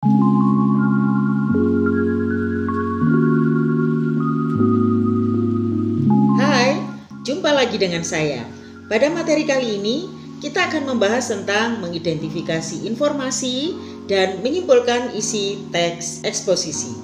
Hai, jumpa lagi dengan saya. Pada materi kali ini, kita akan membahas tentang mengidentifikasi informasi dan menyimpulkan isi teks eksposisi.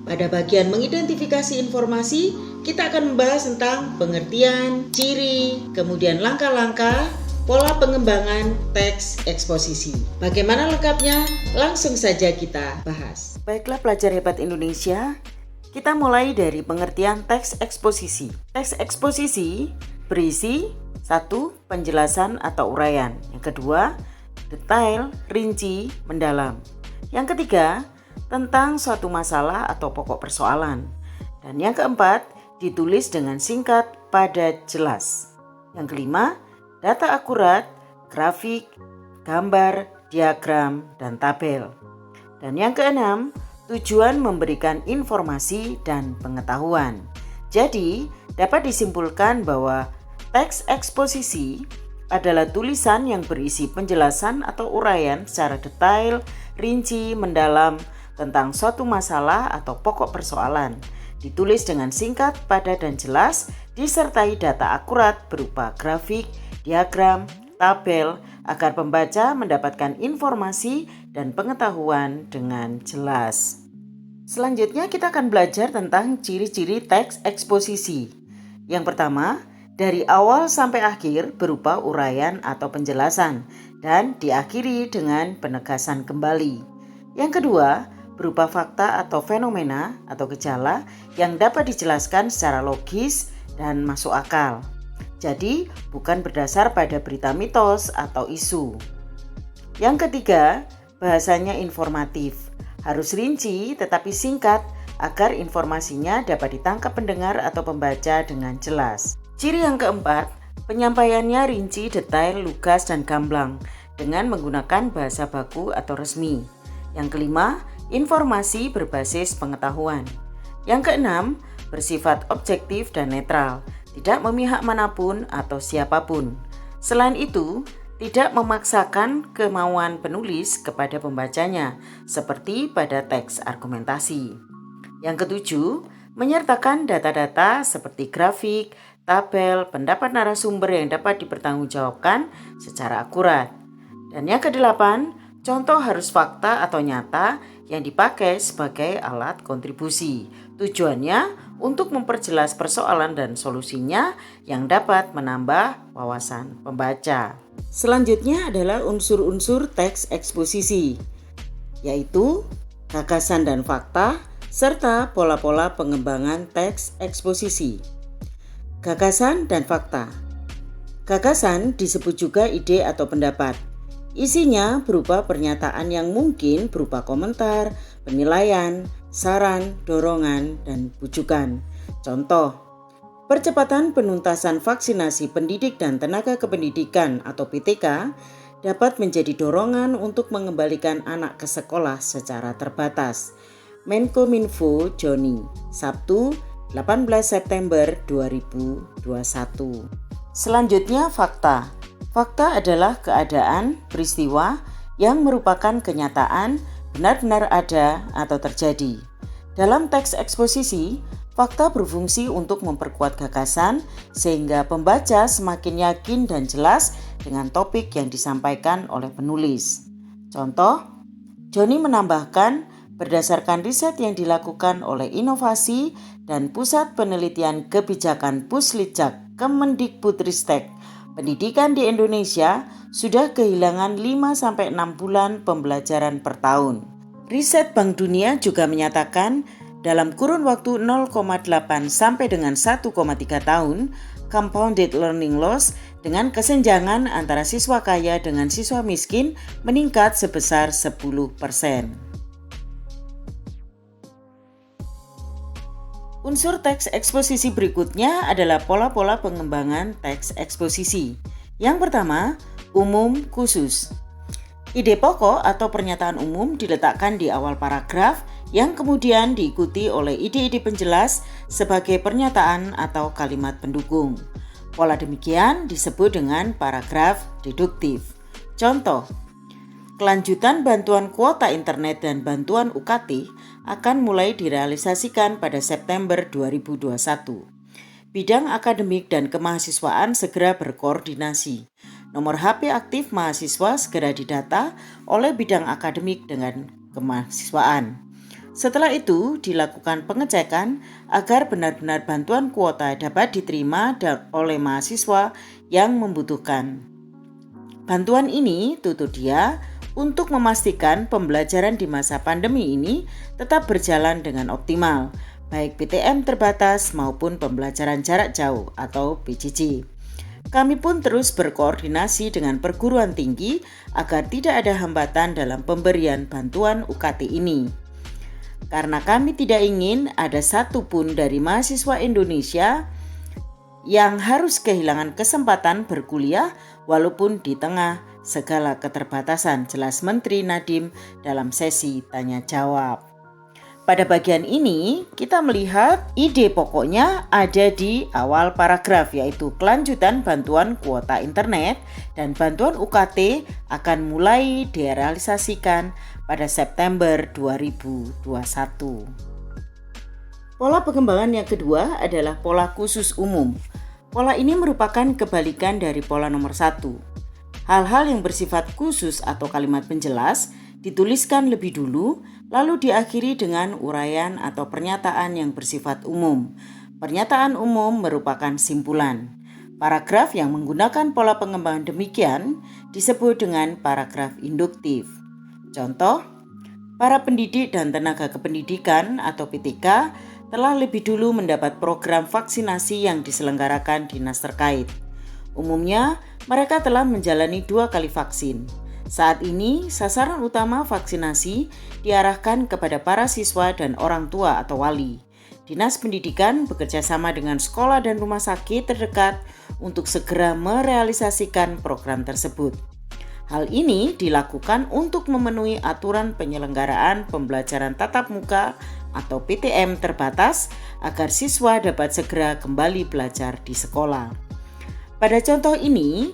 Pada bagian mengidentifikasi informasi, kita akan membahas tentang pengertian, ciri, kemudian langkah-langkah, pola pengembangan teks eksposisi. Bagaimana lengkapnya? Langsung saja kita bahas. Baiklah pelajar hebat Indonesia, kita mulai dari pengertian teks eksposisi. Teks eksposisi berisi 1. Penjelasan atau uraian. Yang kedua, detail, rinci, mendalam. Yang ketiga, tentang suatu masalah atau pokok persoalan. Dan yang keempat, ditulis dengan singkat, padat, jelas. Yang kelima, data akurat, grafik, gambar, diagram, dan tabel. Dan yang keenam, tujuan memberikan informasi dan pengetahuan. Jadi, dapat disimpulkan bahwa teks eksposisi adalah tulisan yang berisi penjelasan atau uraian secara detail, rinci, mendalam tentang suatu masalah atau pokok persoalan. Ditulis dengan singkat, padat, dan jelas, disertai data akurat berupa grafik, diagram, tabel, agar pembaca mendapatkan informasi dan pengetahuan dengan jelas. Selanjutnya kita akan belajar tentang ciri-ciri teks eksposisi. Yang pertama, dari awal sampai akhir berupa uraian atau penjelasan dan diakhiri dengan penegasan kembali. Yang kedua, berupa fakta atau fenomena atau gejala yang dapat dijelaskan secara logis dan masuk akal. Jadi, bukan berdasar pada berita mitos atau isu. Yang ketiga, bahasanya informatif. Harus rinci tetapi singkat agar informasinya dapat ditangkap pendengar atau pembaca dengan jelas. Ciri yang keempat, penyampaiannya rinci, detail, lugas, dan gamblang dengan menggunakan bahasa baku atau resmi. Yang kelima, informasi berbasis pengetahuan. Yang keenam, bersifat objektif dan netral, tidak memihak manapun atau siapapun. Selain itu, tidak memaksakan kemauan penulis kepada pembacanya, seperti pada teks argumentasi. Yang ketujuh, menyertakan data-data seperti grafik, tabel, pendapat narasumber yang dapat dipertanggungjawabkan secara akurat. Dan yang kedelapan, contoh harus fakta atau nyata yang dipakai sebagai alat kontribusi. Tujuannya untuk memperjelas persoalan dan solusinya yang dapat menambah wawasan pembaca. Selanjutnya adalah unsur-unsur teks eksposisi, yaitu gagasan dan fakta, serta pola-pola pengembangan teks eksposisi. Gagasan dan fakta. Gagasan disebut juga ide atau pendapat. Isinya berupa pernyataan yang mungkin berupa komentar, penilaian, saran, dorongan, dan bujukan. Contoh, percepatan penuntasan vaksinasi pendidik dan tenaga kependidikan atau PTK dapat menjadi dorongan untuk mengembalikan anak ke sekolah secara terbatas. Menkominfo Joni, Sabtu 18 September 2021. Selanjutnya fakta. Fakta adalah keadaan, peristiwa yang merupakan kenyataan, benar-benar ada atau terjadi. Dalam teks eksposisi, fakta berfungsi untuk memperkuat gagasan sehingga pembaca semakin yakin dan jelas dengan topik yang disampaikan oleh penulis. Contoh, Joni menambahkan berdasarkan riset yang dilakukan oleh Inovasi dan Pusat Penelitian Kebijakan Puslitjak Kemendikbudristek, pendidikan di Indonesia sudah kehilangan 5-6 bulan pembelajaran per tahun. Riset Bank Dunia juga menyatakan dalam kurun waktu 0,8 sampai dengan 1,3 tahun, compounded learning loss dengan kesenjangan antara siswa kaya dengan siswa miskin meningkat sebesar 10%. Unsur teks eksposisi berikutnya adalah pola-pola pengembangan teks eksposisi. Yang pertama, umum khusus. Ide pokok atau pernyataan umum diletakkan di awal paragraf yang kemudian diikuti oleh ide-ide penjelas sebagai pernyataan atau kalimat pendukung. Pola demikian disebut dengan paragraf deduktif. Contoh, Kelanjutan bantuan kuota internet dan bantuan UKT akan mulai direalisasikan pada September 2021. Bidang akademik dan kemahasiswaan segera berkoordinasi. Nomor HP aktif mahasiswa segera didata oleh bidang akademik dengan kemahasiswaan. Setelah itu dilakukan pengecekan agar benar-benar bantuan kuota dapat diterima oleh mahasiswa yang membutuhkan. Bantuan ini tutur dia untuk memastikan pembelajaran di masa pandemi ini tetap berjalan dengan optimal, baik PTM terbatas maupun pembelajaran jarak jauh atau PJJ. Kami pun terus berkoordinasi dengan perguruan tinggi agar tidak ada hambatan dalam pemberian bantuan UKT ini. Karena kami tidak ingin ada satupun dari mahasiswa Indonesia yang harus kehilangan kesempatan berkuliah walaupun di tengah segala keterbatasan, jelas Menteri Nadiem dalam sesi tanya jawab. Pada bagian ini kita melihat ide pokoknya ada di awal paragraf, yaitu kelanjutan bantuan kuota internet dan bantuan UKT akan mulai direalisasikan pada September 2021. Pola pengembangan yang kedua adalah pola khusus umum. Pola ini merupakan kebalikan dari pola nomor 1. Hal-hal yang bersifat khusus atau kalimat penjelas dituliskan lebih dulu, lalu diakhiri dengan uraian atau pernyataan yang bersifat umum. Pernyataan umum merupakan simpulan. Paragraf yang menggunakan pola pengembangan demikian disebut dengan paragraf induktif. Contoh, para pendidik dan tenaga kependidikan atau PTK telah lebih dulu mendapat program vaksinasi yang diselenggarakan dinas terkait. Umumnya, mereka telah menjalani 2 kali vaksin. Saat ini, sasaran utama vaksinasi diarahkan kepada para siswa dan orang tua atau wali. Dinas Pendidikan bekerja sama dengan sekolah dan rumah sakit terdekat untuk segera merealisasikan program tersebut. Hal ini dilakukan untuk memenuhi aturan penyelenggaraan pembelajaran tatap muka atau PTM terbatas agar siswa dapat segera kembali belajar di sekolah. Pada contoh ini,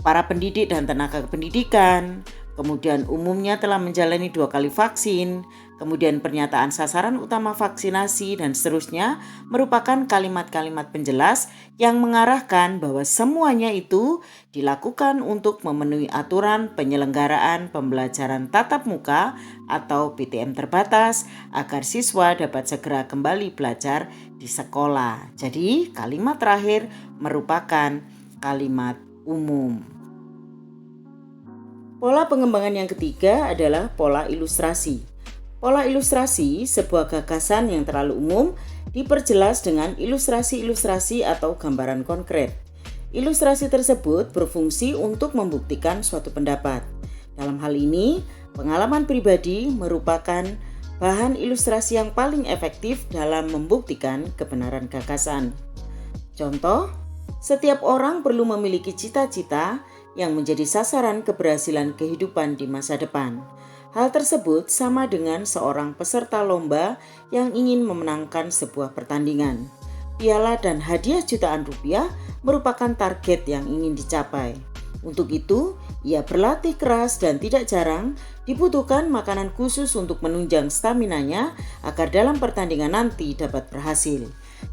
para pendidik dan tenaga pendidikan, kemudian umumnya telah menjalani 2 kali vaksin, kemudian pernyataan sasaran utama vaksinasi dan seterusnya merupakan kalimat-kalimat penjelas yang mengarahkan bahwa semuanya itu dilakukan untuk memenuhi aturan penyelenggaraan pembelajaran tatap muka atau PTM terbatas agar siswa dapat segera kembali belajar di sekolah. Jadi kalimat terakhir merupakan kalimat umum. Pola pengembangan yang ketiga adalah pola ilustrasi. Pola ilustrasi, sebuah gagasan yang terlalu umum, diperjelas dengan ilustrasi-ilustrasi atau gambaran konkret. Ilustrasi tersebut berfungsi untuk membuktikan suatu pendapat. Dalam hal ini, pengalaman pribadi merupakan bahan ilustrasi yang paling efektif dalam membuktikan kebenaran gagasan. Contoh, setiap orang perlu memiliki cita-cita yang menjadi sasaran keberhasilan kehidupan di masa depan. Hal tersebut sama dengan seorang peserta lomba yang ingin memenangkan sebuah pertandingan. Piala dan hadiah jutaan rupiah merupakan target yang ingin dicapai. Untuk itu, ia berlatih keras dan tidak jarang dibutuhkan makanan khusus untuk menunjang staminanya agar dalam pertandingan nanti dapat berhasil.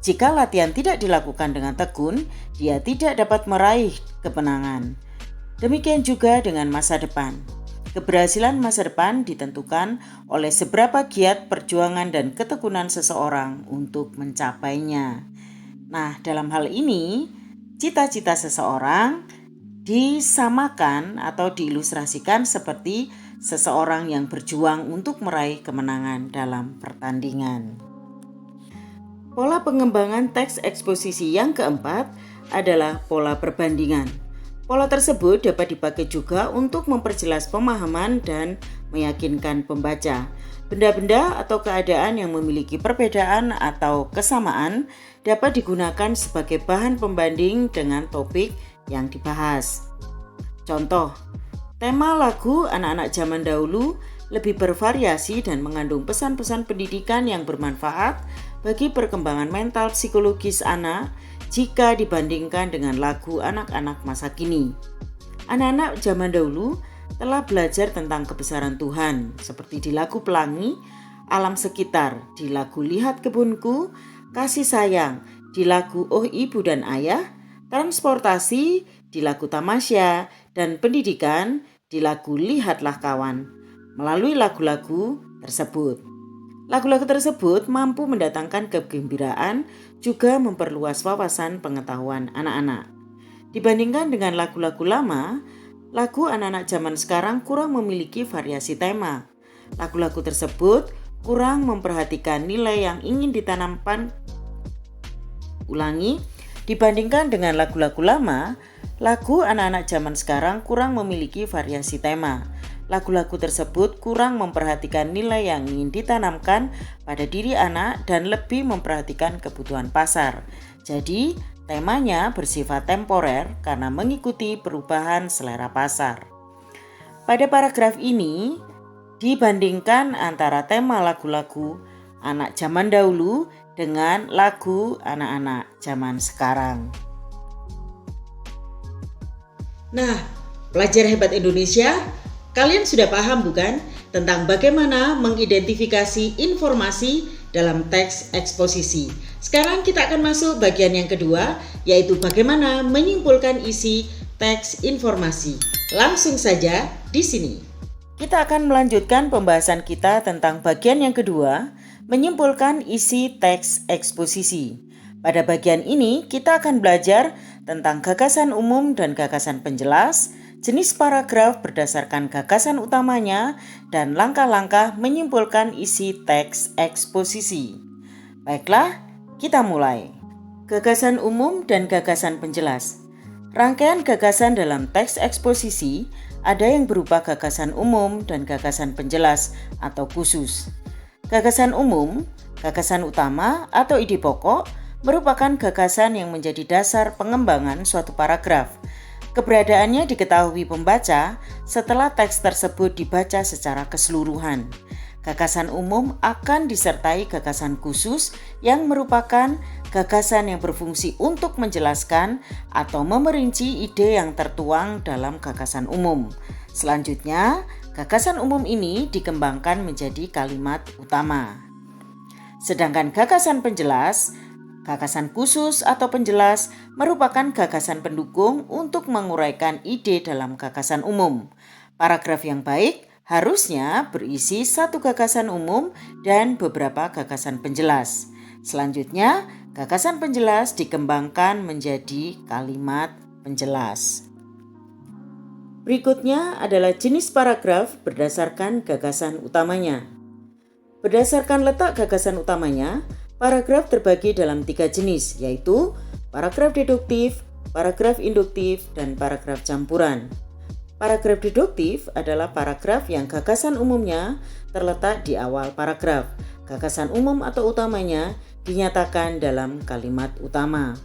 Jika latihan tidak dilakukan dengan tekun, dia tidak dapat meraih kemenangan. Demikian juga dengan masa depan. Keberhasilan masa depan ditentukan oleh seberapa giat perjuangan dan ketekunan seseorang untuk mencapainya. Nah, dalam hal ini, cita-cita seseorang disamakan atau diilustrasikan seperti seseorang yang berjuang untuk meraih kemenangan dalam pertandingan. Pola pengembangan teks eksposisi yang keempat adalah pola perbandingan. Pola tersebut dapat dipakai juga untuk memperjelas pemahaman dan meyakinkan pembaca. Benda-benda atau keadaan yang memiliki perbedaan atau kesamaan dapat digunakan sebagai bahan pembanding dengan topik yang dibahas. Contoh, tema lagu anak-anak zaman dahulu lebih bervariasi dan mengandung pesan-pesan pendidikan yang bermanfaat bagi perkembangan mental psikologis anak jika dibandingkan dengan lagu anak-anak masa kini. Anak-anak zaman dahulu telah belajar tentang kebesaran Tuhan, seperti di lagu Pelangi, alam sekitar, di lagu Lihat Kebunku, kasih sayang, di lagu Oh Ibu dan Ayah, transportasi, di lagu Tamasya, dan pendidikan, di lagu Lihatlah Kawan. Melalui lagu-lagu tersebut, lagu-lagu tersebut mampu mendatangkan kegembiraan, juga memperluas wawasan pengetahuan anak-anak. Dibandingkan dengan lagu-lagu lama, lagu anak-anak zaman sekarang kurang memiliki variasi tema. Lagu-lagu tersebut kurang memperhatikan nilai yang ingin ditanamkan. Dibandingkan dengan lagu-lagu lama, lagu anak-anak zaman sekarang kurang memiliki variasi tema. Lagu-lagu tersebut kurang memperhatikan nilai yang ingin ditanamkan pada diri anak dan lebih memperhatikan kebutuhan pasar. Jadi, temanya bersifat temporer karena mengikuti perubahan selera pasar. Pada paragraf ini, dibandingkan antara tema lagu-lagu anak zaman dahulu dengan lagu anak-anak zaman sekarang. Nah, pelajar hebat Indonesia, kalian sudah paham bukan tentang bagaimana mengidentifikasi informasi dalam teks eksposisi? Sekarang kita akan masuk bagian yang kedua, yaitu bagaimana menyimpulkan isi teks informasi. Langsung saja di sini. Kita akan melanjutkan pembahasan kita tentang bagian yang kedua, menyimpulkan isi teks eksposisi. Pada bagian ini, kita akan belajar tentang gagasan umum dan gagasan penjelas, jenis paragraf berdasarkan gagasan utamanya, dan langkah-langkah menyimpulkan isi teks eksposisi. Baiklah, kita mulai. Gagasan umum dan gagasan penjelas. Rangkaian gagasan dalam teks eksposisi ada yang berupa gagasan umum dan gagasan penjelas atau khusus. Gagasan umum, gagasan utama atau ide pokok merupakan gagasan yang menjadi dasar pengembangan suatu paragraf. Keberadaannya diketahui pembaca setelah teks tersebut dibaca secara keseluruhan. Gagasan umum akan disertai gagasan khusus yang merupakan gagasan yang berfungsi untuk menjelaskan atau memerinci ide yang tertuang dalam gagasan umum. Selanjutnya, gagasan umum ini dikembangkan menjadi kalimat utama. Sedangkan gagasan penjelas, gagasan khusus atau penjelas merupakan gagasan pendukung untuk menguraikan ide dalam gagasan umum. Paragraf yang baik harusnya berisi satu gagasan umum dan beberapa gagasan penjelas. Selanjutnya, gagasan penjelas dikembangkan menjadi kalimat penjelas. Berikutnya adalah jenis paragraf berdasarkan gagasan utamanya. Berdasarkan letak gagasan utamanya, paragraf terbagi dalam 3 jenis, yaitu paragraf deduktif, paragraf induktif, dan paragraf campuran. Paragraf deduktif adalah paragraf yang gagasan umumnya terletak di awal paragraf. Gagasan umum atau utamanya dinyatakan dalam kalimat utama.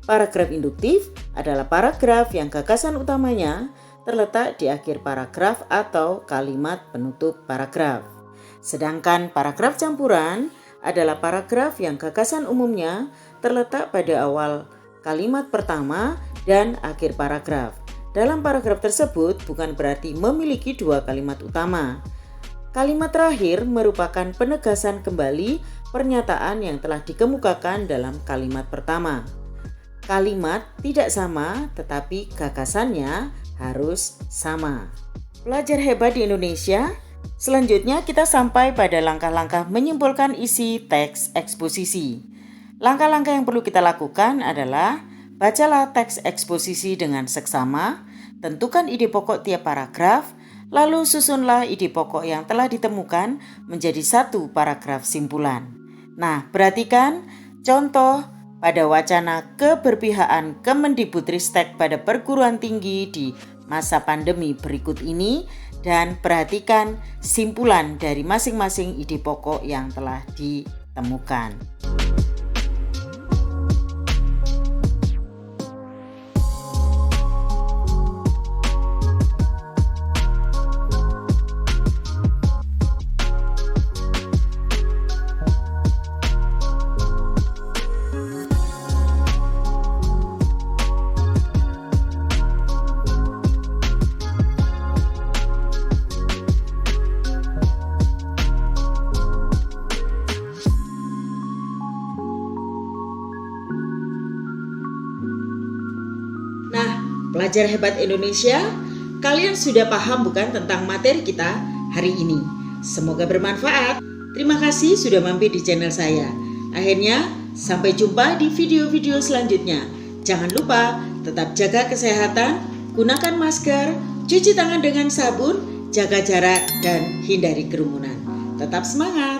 Paragraf induktif adalah paragraf yang gagasan utamanya terletak di akhir paragraf atau kalimat penutup paragraf. Sedangkan paragraf campuran adalah paragraf yang gagasan umumnya terletak pada awal kalimat pertama dan akhir paragraf. Dalam paragraf tersebut bukan berarti memiliki 2 kalimat utama. Kalimat terakhir merupakan penegasan kembali pernyataan yang telah dikemukakan dalam kalimat pertama. Kalimat tidak sama, tetapi gagasannya harus sama. Pelajar hebat di Indonesia, selanjutnya kita sampai pada langkah-langkah menyimpulkan isi teks eksposisi. Langkah-langkah yang perlu kita lakukan adalah bacalah teks eksposisi dengan seksama, tentukan ide pokok tiap paragraf, lalu susunlah ide pokok yang telah ditemukan menjadi satu paragraf simpulan. Nah, perhatikan contoh pada wacana keberpihakan Kemendikbudristek pada perguruan tinggi di masa pandemi berikut ini dan perhatikan simpulan dari masing-masing ide pokok yang telah ditemukan. Pelajar hebat Indonesia, kalian sudah paham bukan tentang materi kita hari ini? Semoga bermanfaat. Terima kasih sudah mampir di channel saya. Akhirnya, sampai jumpa di video-video selanjutnya. Jangan lupa tetap jaga kesehatan, gunakan masker, cuci tangan dengan sabun, jaga jarak, dan hindari kerumunan. Tetap semangat!